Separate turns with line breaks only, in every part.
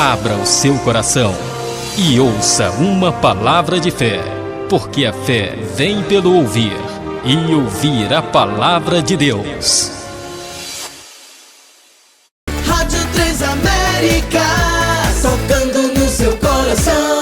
Abra o seu coração e ouça uma palavra de fé, porque a fé vem pelo ouvir e ouvir a palavra de Deus.
Rádio Transamérica, tocando no seu coração.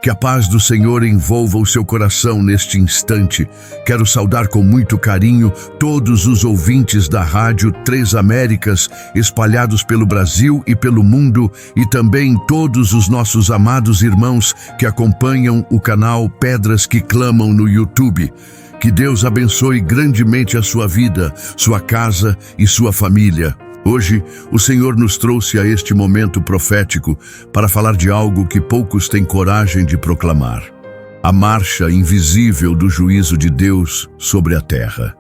Que a paz do Senhor envolva o seu coração neste instante. Quero saudar com muito carinho todos os ouvintes da Rádio Três Américas, espalhados pelo Brasil e pelo mundo, e também todos os nossos amados irmãos que acompanham o canal Pedras que Clamam no YouTube. Que Deus abençoe grandemente a sua vida, sua casa e sua família. Hoje, o Senhor nos trouxe a este momento profético para falar de algo que poucos têm coragem de proclamar: a marcha invisível do juízo de Deus sobre a terra.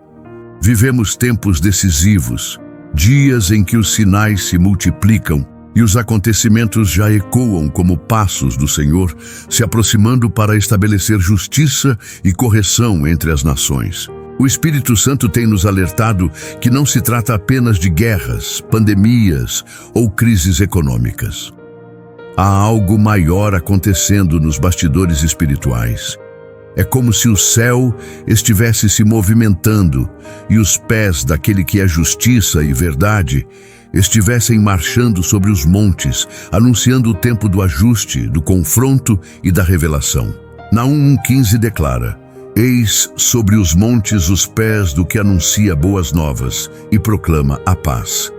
Vivemos tempos decisivos, dias em que os sinais se multiplicam e os acontecimentos já ecoam como passos do Senhor, se aproximando para estabelecer justiça e correção entre as nações. O Espírito Santo tem nos alertado que não se trata apenas de guerras, pandemias ou crises econômicas. Há algo maior acontecendo nos bastidores espirituais. É como se o céu estivesse se movimentando e os pés daquele que é justiça e verdade estivessem marchando sobre os montes, anunciando o tempo do ajuste, do confronto e da revelação. Naum 1,15 declara: Eis sobre os montes os pés do que anuncia boas novas e proclama a paz.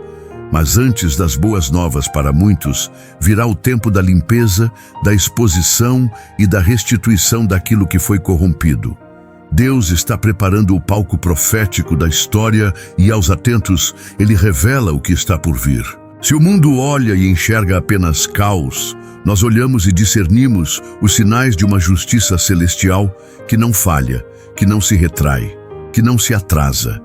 Mas antes das boas novas para muitos, virá o tempo da limpeza, da exposição e da restituição daquilo que foi corrompido. Deus está preparando o palco profético da história e, aos atentos, Ele revela o que está por vir. Se o mundo olha e enxerga apenas caos, nós olhamos e discernimos os sinais de uma justiça celestial que não falha, que não se retrai, que não se atrasa.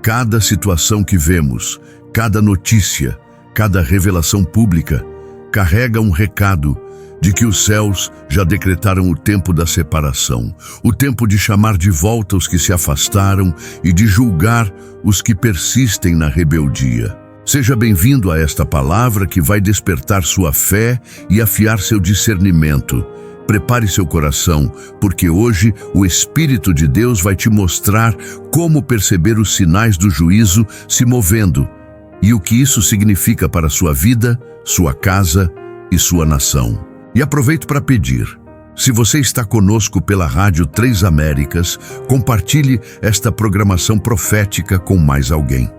Cada situação que vemos, cada notícia, cada revelação pública, carrega um recado de que os céus já decretaram o tempo da separação, o tempo de chamar de volta os que se afastaram e de julgar os que persistem na rebeldia. Seja bem-vindo a esta palavra que vai despertar sua fé e afiar seu discernimento. Prepare seu coração, porque hoje o Espírito de Deus vai te mostrar como perceber os sinais do juízo se movendo e o que isso significa para sua vida, sua casa e sua nação. E aproveito para pedir: se você está conosco pela Rádio Três Américas, compartilhe esta programação profética com mais alguém.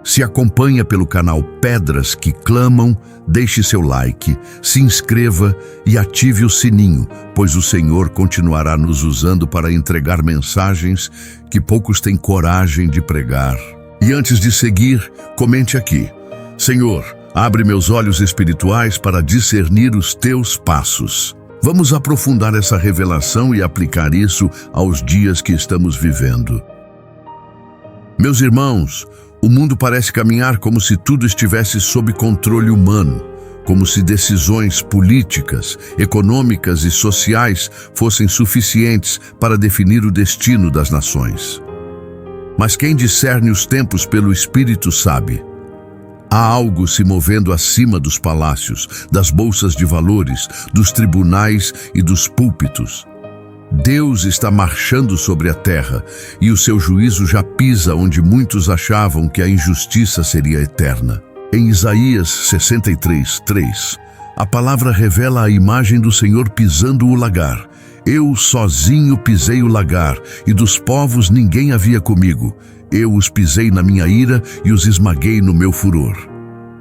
Se acompanha pelo canal Pedras que Clamam, deixe seu like, se inscreva e ative o sininho, pois o Senhor continuará nos usando para entregar mensagens que poucos têm coragem de pregar. E antes de seguir, comente aqui: Senhor, abre meus olhos espirituais para discernir os teus passos. Vamos aprofundar essa revelação e aplicar isso aos dias que estamos vivendo. Meus irmãos, o mundo parece caminhar como se tudo estivesse sob controle humano, como se decisões políticas, econômicas e sociais fossem suficientes para definir o destino das nações. Mas quem discerne os tempos pelo Espírito sabe: há algo se movendo acima dos palácios, das bolsas de valores, dos tribunais e dos púlpitos. Deus está marchando sobre a terra e o seu juízo já pisa onde muitos achavam que a injustiça seria eterna. Em Isaías 63:3, a palavra revela a imagem do Senhor pisando o lagar. Eu sozinho pisei o lagar, e dos povos ninguém havia comigo. Eu os pisei na minha ira e os esmaguei no meu furor.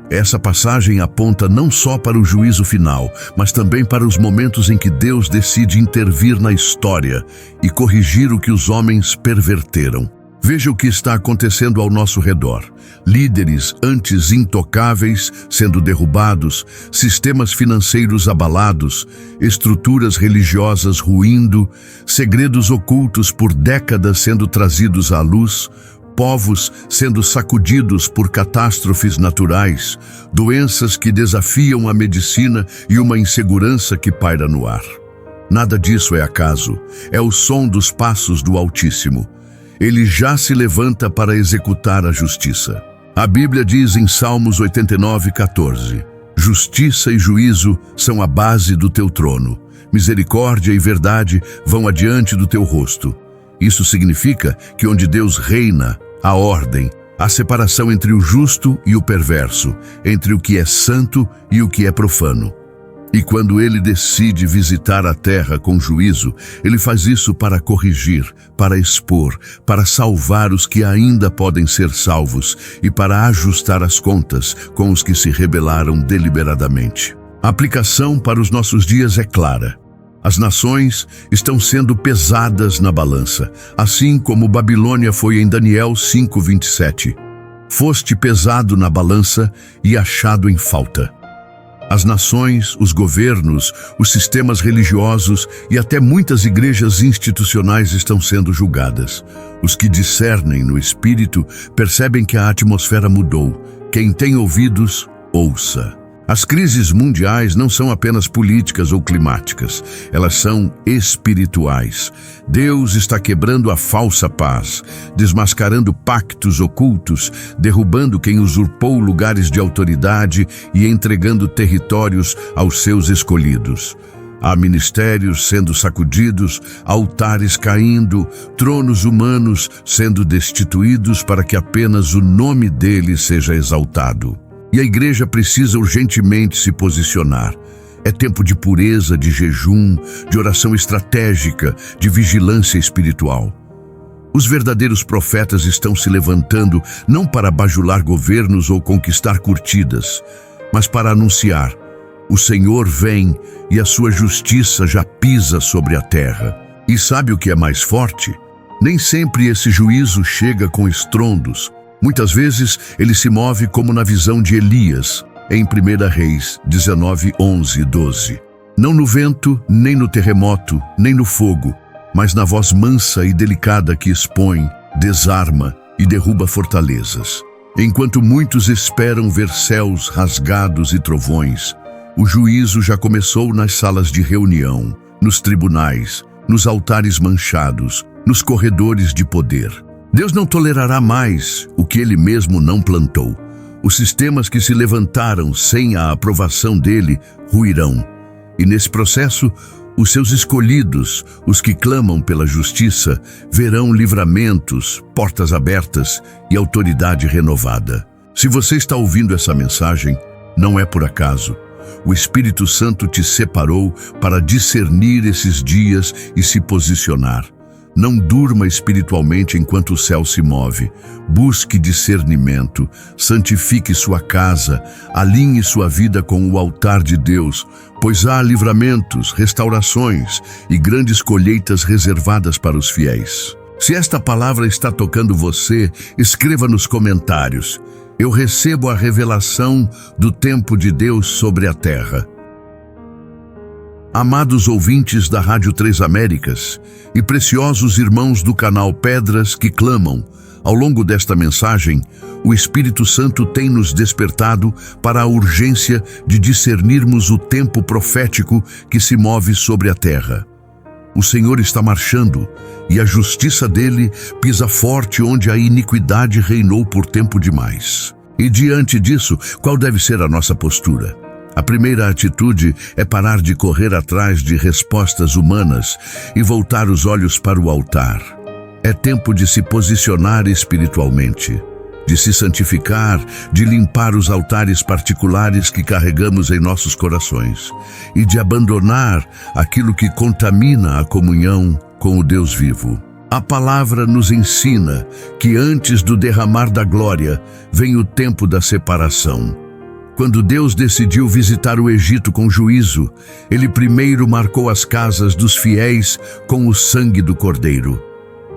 Essa passagem aponta não só para o juízo final, mas também para os momentos em que Deus decide intervir na história e corrigir o que os homens perverteram. Veja o que está acontecendo ao nosso redor: líderes antes intocáveis sendo derrubados, sistemas financeiros abalados, estruturas religiosas ruindo, segredos ocultos por décadas sendo trazidos à luz, povos sendo sacudidos por catástrofes naturais, doenças que desafiam a medicina e uma insegurança que paira no ar. Nada disso é acaso, é o som dos passos do Altíssimo. Ele já se levanta para executar a justiça. A Bíblia diz em Salmos 89:14: Justiça e juízo são a base do teu trono. Misericórdia e verdade vão adiante do teu rosto. Isso significa que onde Deus reina, há ordem, há separação entre o justo e o perverso, entre o que é santo e o que é profano. E quando ele decide visitar a terra com juízo, ele faz isso para corrigir, para expor, para salvar os que ainda podem ser salvos e para ajustar as contas com os que se rebelaram deliberadamente. A aplicação para os nossos dias é clara. As nações estão sendo pesadas na balança, assim como Babilônia foi em Daniel 5:27. Foste pesado na balança e achado em falta. As nações, os governos, os sistemas religiosos e até muitas igrejas institucionais estão sendo julgadas. Os que discernem no espírito percebem que a atmosfera mudou. Quem tem ouvidos, ouça. As crises mundiais não são apenas políticas ou climáticas, elas são espirituais. Deus está quebrando a falsa paz, desmascarando pactos ocultos, derrubando quem usurpou lugares de autoridade e entregando territórios aos seus escolhidos. Há ministérios sendo sacudidos, altares caindo, tronos humanos sendo destituídos para que apenas o nome dele seja exaltado. E a igreja precisa urgentemente se posicionar. É tempo de pureza, de jejum, de oração estratégica, de vigilância espiritual. Os verdadeiros profetas estão se levantando não para bajular governos ou conquistar curtidas, mas para anunciar: o Senhor vem e a sua justiça já pisa sobre a terra. E sabe o que é mais forte? Nem sempre esse juízo chega com estrondos. Muitas vezes ele se move como na visão de Elias, em 1 Reis 19:11-12. Não no vento, nem no terremoto, nem no fogo, mas na voz mansa e delicada que expõe, desarma e derruba fortalezas. Enquanto muitos esperam ver céus rasgados e trovões, o juízo já começou nas salas de reunião, nos tribunais, nos altares manchados, nos corredores de poder. Deus não tolerará mais o que ele mesmo não plantou. Os sistemas que se levantaram sem a aprovação dele ruirão. E nesse processo, os seus escolhidos, os que clamam pela justiça, verão livramentos, portas abertas e autoridade renovada. Se você está ouvindo essa mensagem, não é por acaso. O Espírito Santo te separou para discernir esses dias e se posicionar. Não durma espiritualmente enquanto o céu se move. Busque discernimento, santifique sua casa, alinhe sua vida com o altar de Deus, pois há livramentos, restaurações e grandes colheitas reservadas para os fiéis. Se esta palavra está tocando você, escreva nos comentários: eu recebo a revelação do tempo de Deus sobre a terra. Amados ouvintes da Rádio 3 Américas e preciosos irmãos do canal Pedras que Clamam, ao longo desta mensagem, o Espírito Santo tem nos despertado para a urgência de discernirmos o tempo profético que se move sobre a terra. O Senhor está marchando e a justiça dele pisa forte onde a iniquidade reinou por tempo demais. E diante disso, qual deve ser a nossa postura? A primeira atitude é parar de correr atrás de respostas humanas e voltar os olhos para o altar. É tempo de se posicionar espiritualmente, de se santificar, de limpar os altares particulares que carregamos em nossos corações e de abandonar aquilo que contamina a comunhão com o Deus vivo. A palavra nos ensina que antes do derramar da glória vem o tempo da separação. Quando Deus decidiu visitar o Egito com juízo, ele primeiro marcou as casas dos fiéis com o sangue do Cordeiro.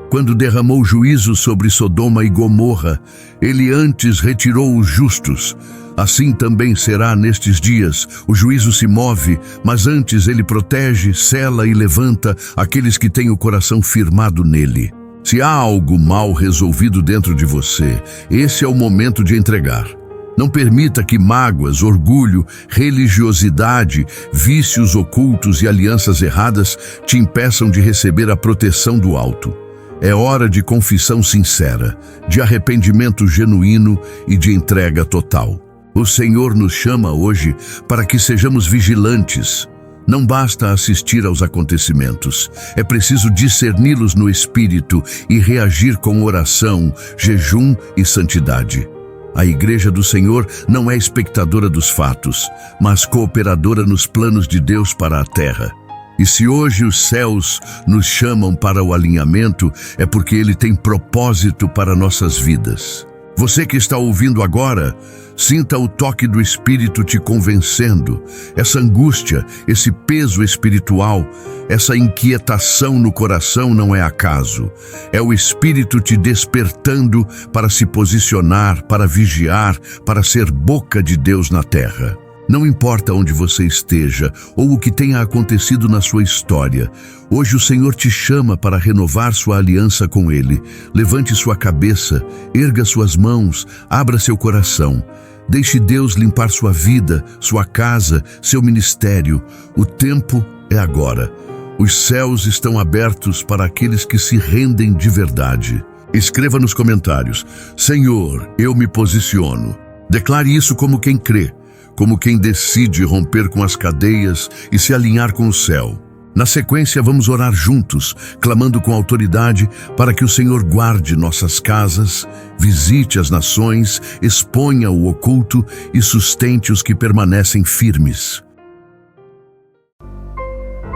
Quando derramou juízo sobre Sodoma e Gomorra, ele antes retirou os justos. Assim também será nestes dias. O juízo se move, mas antes ele protege, sela e levanta aqueles que têm o coração firmado nele. Se há algo mal resolvido dentro de você, esse é o momento de entregar. Não permita que mágoas, orgulho, religiosidade, vícios ocultos e alianças erradas te impeçam de receber a proteção do alto. É hora de confissão sincera, de arrependimento genuíno e de entrega total. O Senhor nos chama hoje para que sejamos vigilantes. Não basta assistir aos acontecimentos, é preciso discerni-los no espírito e reagir com oração, jejum e santidade. A Igreja do Senhor não é espectadora dos fatos, mas cooperadora nos planos de Deus para a terra. E se hoje os céus nos chamam para o alinhamento, é porque Ele tem propósito para nossas vidas. Você que está ouvindo agora, sinta o toque do Espírito te convencendo. Essa angústia, esse peso espiritual, essa inquietação no coração não é acaso. É o Espírito te despertando para se posicionar, para vigiar, para ser boca de Deus na terra. Não importa onde você esteja ou o que tenha acontecido na sua história, hoje o Senhor te chama para renovar sua aliança com Ele. Levante sua cabeça, erga suas mãos, abra seu coração. Deixe Deus limpar sua vida, sua casa, seu ministério. O tempo é agora. Os céus estão abertos para aqueles que se rendem de verdade. Escreva nos comentários: Senhor, eu me posiciono. Declare isso como quem crê, como quem decide romper com as cadeias e se alinhar com o céu. Na sequência, vamos orar juntos, clamando com autoridade para que o Senhor guarde nossas casas, visite as nações, exponha o oculto e sustente os que permanecem firmes.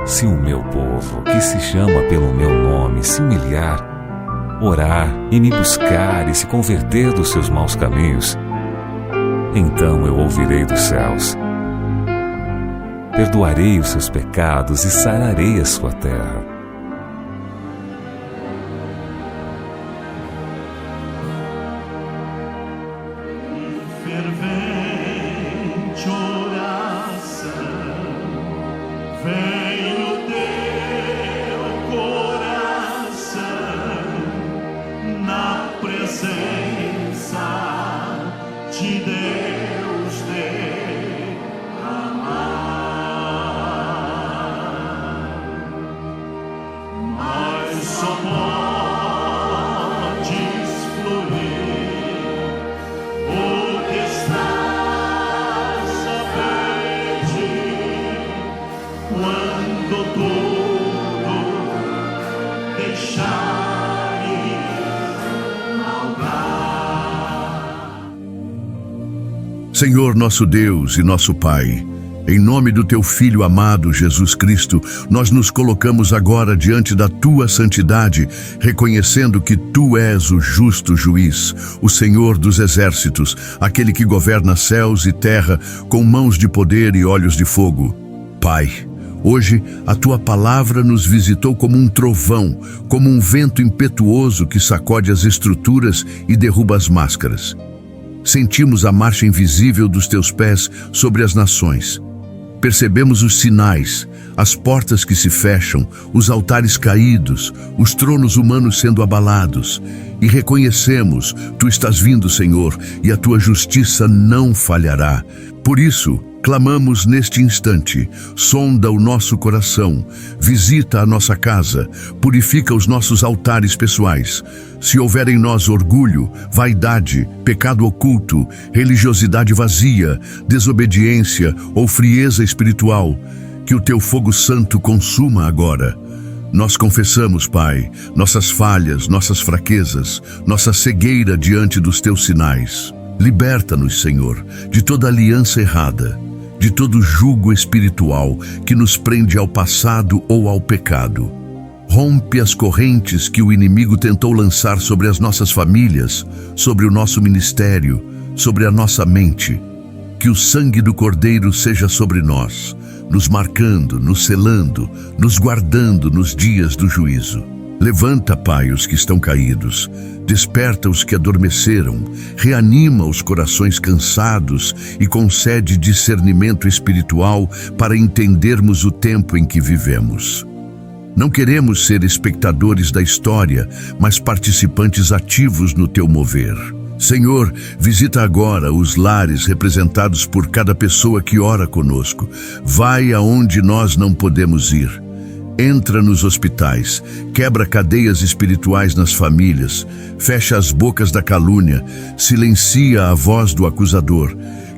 Se o meu povo, que se chama pelo meu nome, se humilhar, orar e me buscar e se converter dos seus maus caminhos, então eu ouvirei dos céus, perdoarei os seus pecados e sararei a sua terra.
Fervente oração, vem no teu coração, na presença de Deus derramar, mas só podes fluir o que estás a pedir, quando tudo deixares ao dar.
Senhor nosso Deus e nosso Pai, em nome do Teu Filho amado Jesus Cristo, nós nos colocamos agora diante da Tua santidade, reconhecendo que Tu és o justo juiz, o Senhor dos exércitos, aquele que governa céus e terra com mãos de poder e olhos de fogo. Pai, hoje a Tua palavra nos visitou como um trovão, como um vento impetuoso que sacode as estruturas e derruba as máscaras. Sentimos a marcha invisível dos Teus pés sobre as nações. Percebemos os sinais, as portas que se fecham, os altares caídos, os tronos humanos sendo abalados. E reconhecemos, Tu estás vindo, Senhor, e a Tua justiça não falhará. Por isso, clamamos neste instante: sonda o nosso coração, visita a nossa casa, purifica os nossos altares pessoais. Se houver em nós orgulho, vaidade, pecado oculto, religiosidade vazia, desobediência ou frieza espiritual, que o Teu fogo santo consuma agora. Nós confessamos, Pai, nossas falhas, nossas fraquezas, nossa cegueira diante dos Teus sinais. Liberta-nos, Senhor, de toda aliança errada, de todo jugo espiritual que nos prende ao passado ou ao pecado. Rompe as correntes que o inimigo tentou lançar sobre as nossas famílias, sobre o nosso ministério, sobre a nossa mente. Que o sangue do Cordeiro seja sobre nós, nos marcando, nos selando, nos guardando nos dias do juízo. Levanta, Pai, os que estão caídos, desperta os que adormeceram, reanima os corações cansados e concede discernimento espiritual para entendermos o tempo em que vivemos. Não queremos ser espectadores da história, mas participantes ativos no Teu mover. Senhor, visita agora os lares representados por cada pessoa que ora conosco. Vai aonde nós não podemos ir. Entra nos hospitais, quebra cadeias espirituais nas famílias, fecha as bocas da calúnia, silencia a voz do acusador.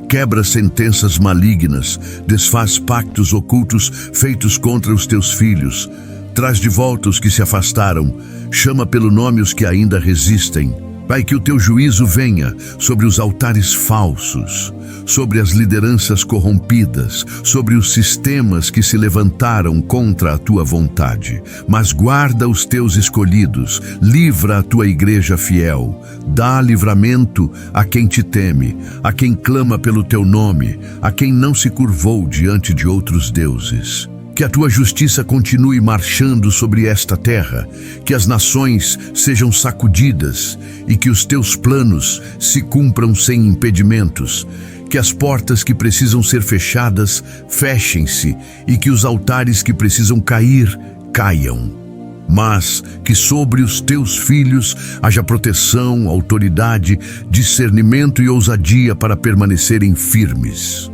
quebra sentenças malignas, desfaz pactos ocultos feitos contra os teus filhos, traz de volta os que se afastaram, chama pelo nome os que ainda resistem. Pai, que o teu juízo venha sobre os altares falsos, sobre as lideranças corrompidas, sobre os sistemas que se levantaram contra a tua vontade. Mas guarda os teus escolhidos, livra a tua igreja fiel, dá livramento a quem te teme, a quem clama pelo teu nome, a quem não se curvou diante de outros deuses. Que a tua justiça continue marchando sobre esta terra, que as nações sejam sacudidas e que os teus planos se cumpram sem impedimentos, que as portas que precisam ser fechadas, fechem-se e que os altares que precisam cair, caiam. Mas que sobre os teus filhos haja proteção, autoridade, discernimento e ousadia para permanecerem firmes.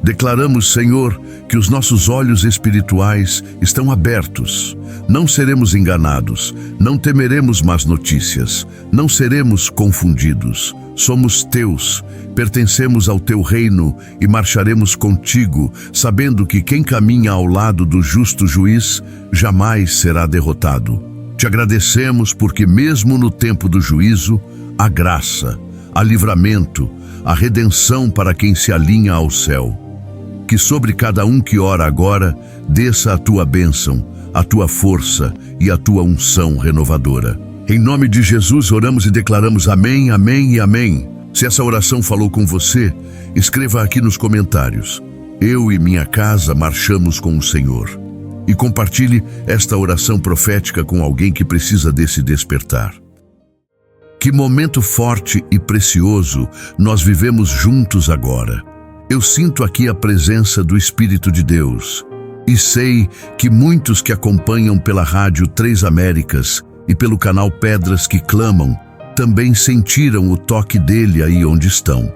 Declaramos, Senhor, que os nossos olhos espirituais estão abertos. Não seremos enganados, não temeremos más notícias, não seremos confundidos. Somos teus, pertencemos ao teu reino e marcharemos contigo, sabendo que quem caminha ao lado do justo juiz jamais será derrotado. Te agradecemos porque mesmo no tempo do juízo, há graça, há livramento, há redenção para quem se alinha ao céu. Que sobre cada um que ora agora, desça a tua bênção, a tua força e a tua unção renovadora. Em nome de Jesus oramos e declaramos amém, amém e amém. Se essa oração falou com você, escreva aqui nos comentários: eu e minha casa marchamos com o Senhor. E compartilhe esta oração profética com alguém que precisa desse despertar. Que momento forte e precioso nós vivemos juntos agora. Eu sinto aqui a presença do Espírito de Deus e sei que muitos que acompanham pela Rádio 3 Américas e pelo canal Pedras que Clamam também sentiram o toque dele aí onde estão.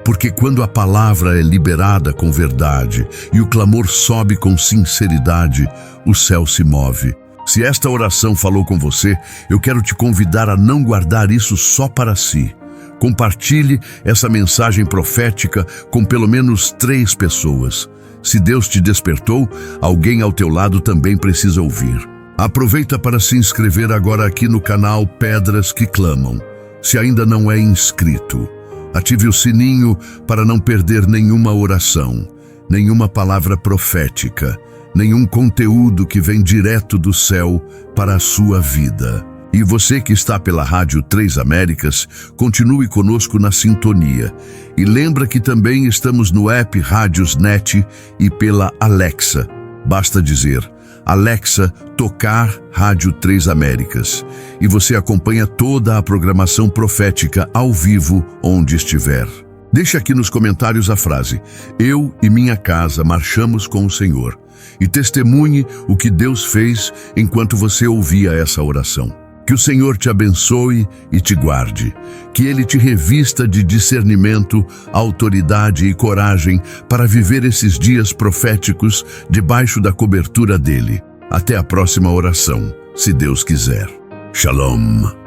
Porque quando a palavra é liberada com verdade e o clamor sobe com sinceridade, o céu se move. Se esta oração falou com você, eu quero te convidar a não guardar isso só para si. Compartilhe essa mensagem profética com pelo menos 3 pessoas. Se Deus te despertou, alguém ao teu lado também precisa ouvir. Aproveita para se inscrever agora aqui no canal Pedras que Clamam. Se ainda não é inscrito, ative o sininho para não perder nenhuma oração, nenhuma palavra profética, nenhum conteúdo que vem direto do céu para a sua vida. E você que está pela Rádio 3 Américas, continue conosco na sintonia. E lembra que também estamos no app Rádiosnet e pela Alexa. Basta dizer: Alexa, tocar Rádio 3 Américas. E você acompanha toda a programação profética ao vivo onde estiver. Deixe aqui nos comentários a frase: eu e minha casa marchamos com o Senhor. E testemunhe o que Deus fez enquanto você ouvia essa oração. Que o Senhor te abençoe e te guarde. Que Ele te revista de discernimento, autoridade e coragem para viver esses dias proféticos debaixo da cobertura dele. Até a próxima oração, se Deus quiser. Shalom.